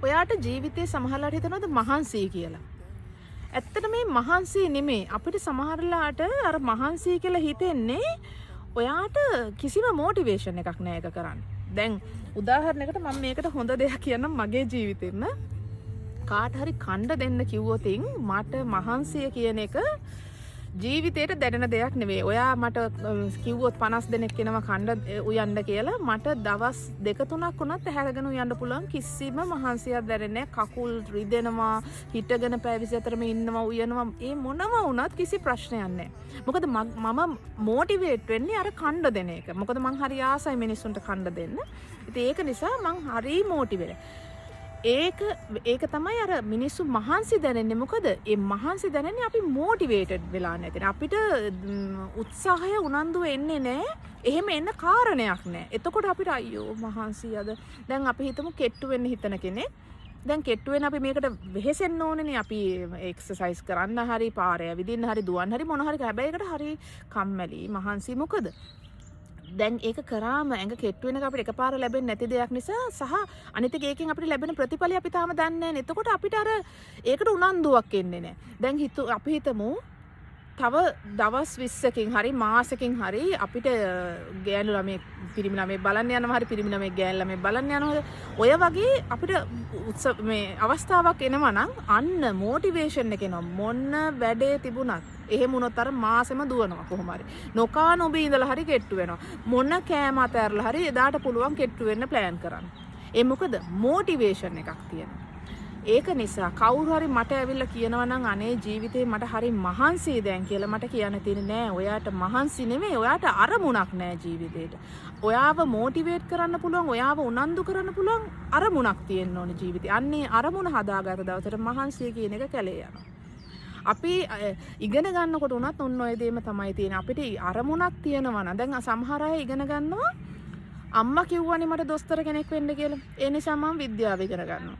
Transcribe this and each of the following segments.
ඔයාට ජීවිතේ සමහරලාට හිතනවද මහන්සි කියලා? ඇත්තට මේ මහන්සි නෙමෙයි. අපිට සමහරලාට අර මහන්සි කියලා හිතෙන්නේ ඔයාට කිසිම මොටිවේෂන් එකක් නෑ ඒක කරන්න. දැන් උදාහරණයකට මම මේකට හොඳ දෙයක් කියන්නම් මගේ ජීවිතෙන්න. කාට හරි කණ්ඩ දෙන්න කිව්වොතින් මට මහන්සිය කියන එක ජීවිතේට දැනෙන දෙයක් නෙවෙයි. ඔයා මට කිව්වොත් 50 දෙනෙක් එනවා කණ්ඩ උයන්න කියලා මට දවස් 2-3ක් වුණත් හැරගෙන උයන්න පුළුවන්. කිසිම මහන්සියක් දැනෙන්නේ නැහැ. කකුල් රිදෙනවා, හිටගෙන පැය 24ම ඉන්නවා, උයනවා. ඒ මොනම වුණත් කිසි ප්‍රශ්නයක් නැහැ. මොකද මම මොටිවේට් වෙන්නේ අර කණ්ඩ දෙන එක. මොකද මං හරි ආසයි මිනිස්සුන්ට කණ්ඩ දෙන්න. ඉතින් ඒක නිසා මං හරි මොටිවේට්. ඒක තමයි අර මිනිස්සු මහන්සි දැනෙන්නේ. මොකද ඒ මහන්සි දැනෙන්නේ අපි මොටිවේටඩ් වෙලා නැතිනේ. අපිට උත්සාහය උනන්දුව එන්නේ නැහැ. එහෙම එන්න කාරණයක් නැහැ. එතකොට අපිට අයියෝ මහන්සියද. දැන් අපි හිතමු කෙට්ටු වෙන්න හිතන කෙනෙක්. දැන් කෙට්ටු වෙන අපි මේකට වෙහෙසෙන්න ඕනේනේ. අපි එක්සර්සයිස් කරන්න හරි පාරේ ඇවිදින්න හරි දුවන්න හරි මොන හරි හැබැයි ඒකට හරි කම්මැලි මහන්සි. මොකද දැන් ඒක කරාම ඇඟ කෙට්ටු වෙනක අපිට එකපාර ලැබෙන්නේ නැති දෙයක් නිසා සහ අනිත් එකකින් අපිට ලැබෙන ප්‍රතිඵලය අපි තාම දන්නේ නැහැ. එතකොට අපිට අර ඒකට උනන්දුවක් එන්නේ නැහැ. දැන් අපි හිතමු තව දවස් 20කින් හරි මාසෙකින් හරි අපිට ගෑනු ළමයි පිරිමි ළමයි බලන්න යනවා හරි පිරිමි ළමයි ගෑනු ළමයි බලන්න යනවා. ඔය වගේ අපිට මේ අවස්ථාවක් එනවා නම් අන්න මොටිවේෂන් එක එනවා. මොන වැඩේ තිබුණත් එහෙම වුණොත් අර මාසෙම දුවනවා කොහොම හරි. නොකා නොබී ඉඳලා හරි කෙට්ටු වෙනවා. මොන කෑම අතහැරලා හරි එදාට පුළුවන් කෙට්ටු වෙන්න ප්ලෑන් කරන්න. ඒ මොකද මොටිවේෂන් එකක් තියෙනවා. ඒක නිසා කවුරු හරි මට ඇවිල්ලා කියනවා නම් අනේ ජීවිතේ මට හරි මහන්සියි දැන් කියලා මට කියන්න තියෙන්නේ නෑ. ඔයාට මහන්සි නෙමෙයි, ඔයාට අරමුණක් නෑ ජීවිතේට. ඔයාව මොටිවේට් කරන්න පුළුවන්, ඔයාව උනන්දු කරන්න පුළුවන් අරමුණක් තියෙන්න ඕනේ ජීවිතේ. අන්නේ අරමුණ හදාගත්ත දවසට මහන්සිය කියන එක කැලේ යනවා. අපි ඉගෙන ගන්නකොට උනත් ඔන්න ඔය දෙයම තමයි තියෙන්නේ. අපිට අරමුණක් තියෙනවා නම් දැන් සමහර අය ඉගෙන ගන්නවා අම්මා කිව්වනේ මට දොස්තර කෙනෙක් වෙන්න කියලා. ඒ නිසා මම විද්‍යාව ඉගෙන ගන්නවා.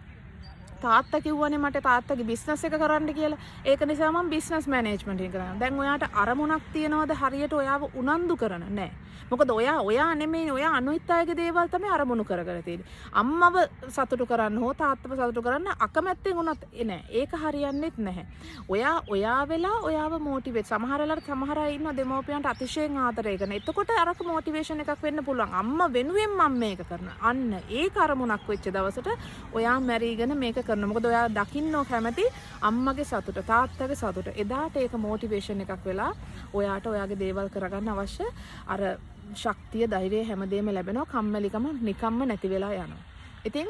තාත්තා කිව්වනේ මට තාත්තගේ බිස්නස් එක කරන්න කියලා. ඒක නිසා මම බිස්නස් මැනේජ්මන්ට් එක කරනවා. දැන් ඔයාට අරමුණක් තියනවද හරියට ඔයාව උනන්දු කරන? නැහැ. මොකද ඔයා නෙමෙයි ඔයා අනිත් අයගේ දේවල් තමයි අරමුණු කරගෙන තියෙන්නේ. අම්මව සතුටු කරන්න හෝ තාත්තව සතුටු කරන්න අකමැත්තෙන් උනත් නෑ. ඒක හරියන්නේත් නැහැ. ඔයා වෙලා ඔයාව මොටිවේට්. සමහර වෙලාවට සමහර අය ඉන්නවා දෙමව්පියන්ට අතිශයින් ආදරය කරන. එතකොට අරක මොටිවේෂන් එකක් වෙන්න පුළුවන්. අම්මා වෙනුවෙන් මම මේක කරනවා. අන්න ඒක අරමුණක් වෙච්ච දවසට ඔයා මැරිගෙන මේක කරනවා. මොකද ඔයා දකින්නෝ කැමති අම්මගේ සතුට, තාත්තගේ සතුට. එදාට ඒක මොටිවේෂන් එකක් වෙලා ඔයාට ඔයාගේ දේවල් කරගන්න අවශ්‍ය අර ශක්තිය, ධෛර්යය හැමදේම ලැබෙනවා. කම්මැලිකම නිකම්ම නැති වෙලා යනවා. ඉතින්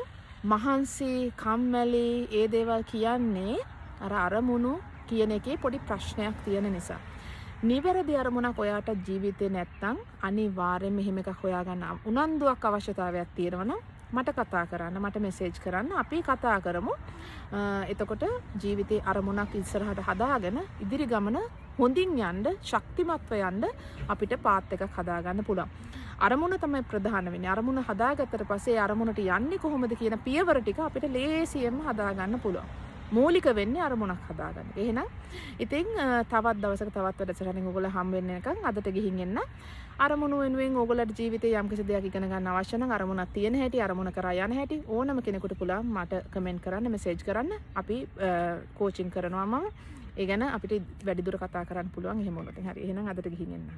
මහන්සි, කම්මැලි ඒ දේවල් කියන්නේ අර අරමුණු කියන එකේ පොඩි ප්‍රශ්නයක් තියෙන නිසා. නිවැරදි අරමුණක් ඔයාට ජීවිතේ නැත්තම් අනිවාර්යයෙන්ම එහෙම එකක් හොයාගන්න උනන්දුවක් අවශ්‍යතාවයක් තියෙනවා නම් මට කතා කරන්න, මට මෙසේජ් කරන්න. අපි කතා කරමු. එතකොට ජීවිතේ අරමුණක් ඉස්සරහට හදාගෙන ඉදිරි ගමන හොඳින් යන්න, ශක්තිමත්ව යන්න අපිට පාත් එකක් හදාගන්න පුළුවන්. අරමුණ තමයි ප්‍රධාන වෙන්නේ. අරමුණ හදාගත්තට පස්සේ අරමුණට යන්නේ කොහොමද කියන පියවර ටික අපිට ලේසියෙන්ම හදාගන්න පුළුවන්. මූලික වෙන්නේ අරමුණක් හදාගන්න. එහෙනම් ඉතින් තවත් දවසක තවත් වැඩසටහනකින් ඔයගොල්ලෝ හම් වෙන්න එකන් අදට ගිහින් එන්න. අරමුණු වෙනුවෙන් ඔයගොල්ලන්ට ජීවිතේ යම්කිසි දෙයක් ඉගෙන ගන්න අවශ්‍ය නම් අරමුණක් තියෙන හැටි, අරමුණ කරා යන හැටි ඕනම කෙනෙකුට පුළුවන් මට කමෙන්ට් කරන්න, මෙසේජ් කරන්න. අපි කෝචින් කරනවා මම. ඒ ගැන අපිට වැඩිදුර කතා කරන්න පුළුවන් එහෙම වුණොත්. හරි. එහෙනම් අදට ගිහින් එන්න.